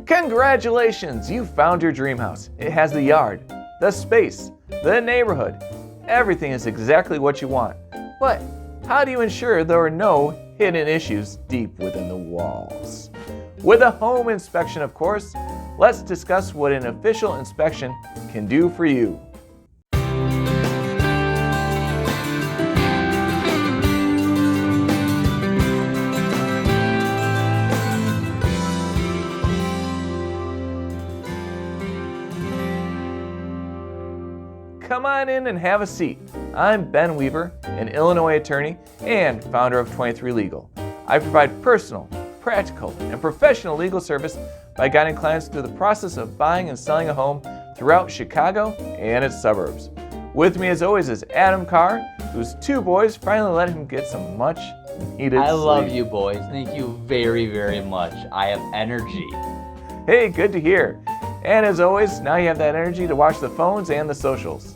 Congratulations! You found your dream house. It has the yard, the space, the neighborhood. Everything is exactly what you want. But how do you ensure there are no hidden issues deep within the walls? With a home inspection, of course, let's discuss what an official inspection can do for you. Come on in and have a seat. I'm Ben Weaver, an Illinois attorney and founder of 23 Legal. I provide personal, practical, and professional legal service by guiding clients through the process of buying and selling a home throughout Chicago and its suburbs. With me as always is Adam Carr, whose two boys finally let him get some much needed sleep. I love you boys. Thank you very, very much. I have energy. Hey, good to hear. And as always, now you have that energy to watch the phones and the socials.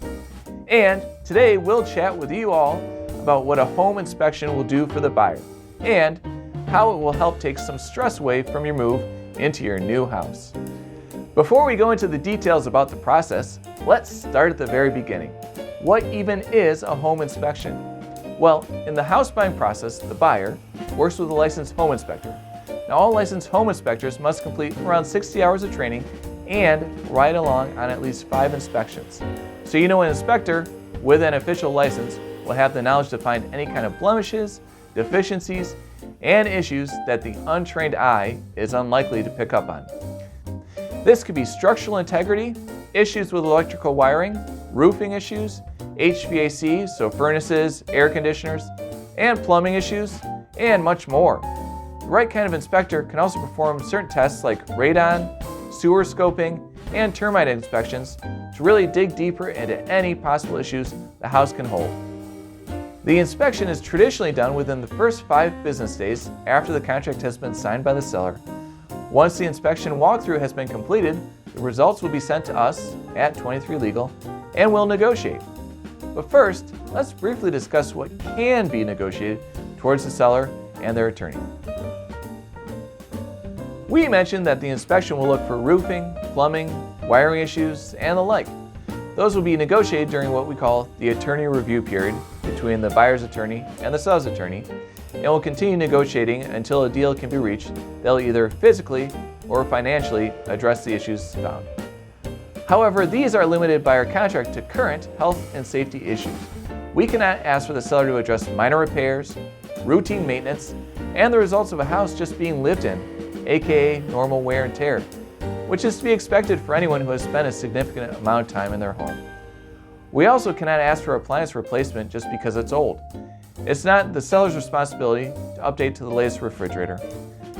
And today we'll chat with you all about what a home inspection will do for the buyer and how it will help take some stress away from your move into your new house. Before we go into the details about the process, let's start at the very beginning. What even is a home inspection? Well, in the house buying process, the buyer works with a licensed home inspector. Now, all licensed home inspectors must complete around 60 hours of training and ride along on at least 5 inspections. So you know an inspector with an official license will have the knowledge to find any kind of blemishes, deficiencies, and issues that the untrained eye is unlikely to pick up on. This could be structural integrity, issues with electrical wiring, roofing issues, HVAC, so furnaces, air conditioners, and plumbing issues, and much more. The right kind of inspector can also perform certain tests like radon, sewer scoping, and termite inspections to really dig deeper into any possible issues the house can hold. The inspection is traditionally done within the first 5 business days after the contract has been signed by the seller. Once the inspection walkthrough has been completed, the results will be sent to us at 23 Legal and we'll negotiate. But first, let's briefly discuss what can be negotiated towards the seller and their attorney. We mentioned that the inspection will look for roofing, plumbing, wiring issues, and the like. Those will be negotiated during what we call the attorney review period between the buyer's attorney and the seller's attorney, and will continue negotiating until a deal can be reached that will either physically or financially address the issues found. However, these are limited by our contract to current health and safety issues. We cannot ask for the seller to address minor repairs, routine maintenance, and the results of a house just being lived in, aka normal wear and tear, which is to be expected for anyone who has spent a significant amount of time in their home. We also cannot ask for appliance replacement just because it's old. It's not the seller's responsibility to update to the latest refrigerator.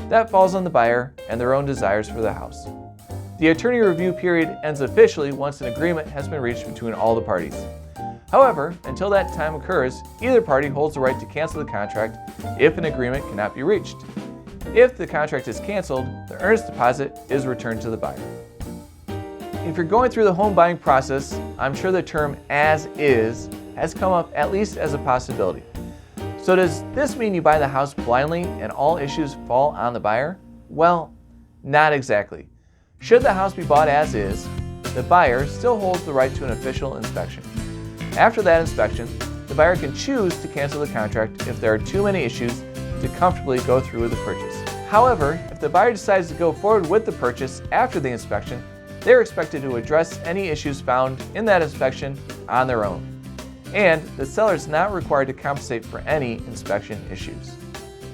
That falls on the buyer and their own desires for the house. The attorney review period ends officially once an agreement has been reached between all the parties. However, until that time occurs, either party holds the right to cancel the contract if an agreement cannot be reached. If the contract is canceled, the earnest deposit is returned to the buyer. If you're going through the home buying process, I'm sure the term "as is" has come up at least as a possibility. So does this mean you buy the house blindly and all issues fall on the buyer? Well, not exactly. Should the house be bought as is, the buyer still holds the right to an official inspection. After that inspection, the buyer can choose to cancel the contract if there are too many issues to comfortably go through with the purchase. However, if the buyer decides to go forward with the purchase after the inspection, they're expected to address any issues found in that inspection on their own. And the seller is not required to compensate for any inspection issues.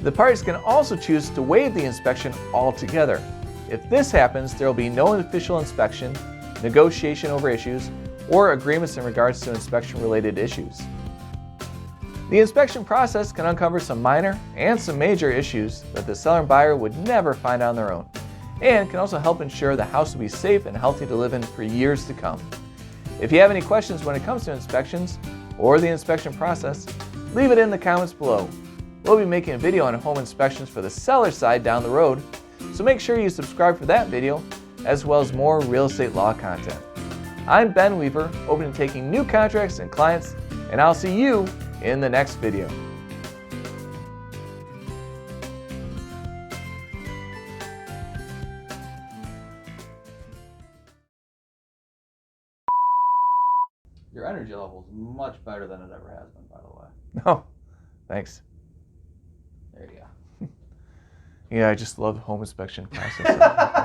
The parties can also choose to waive the inspection altogether. If this happens, there will be no official inspection, negotiation over issues, or agreements in regards to inspection-related issues. The inspection process can uncover some minor and some major issues that the seller and buyer would never find on their own, and can also help ensure the house will be safe and healthy to live in for years to come. If you have any questions when it comes to inspections or the inspection process, leave it in the comments below. We'll be making a video on home inspections for the seller side down the road, so make sure you subscribe for that video, as well as more real estate law content. I'm Ben Weaver, open to taking new contracts and clients, and I'll see you in the next video. Your energy level is much better than it ever has been, by the way. Oh, thanks. There you go. Yeah, I just love home inspection process.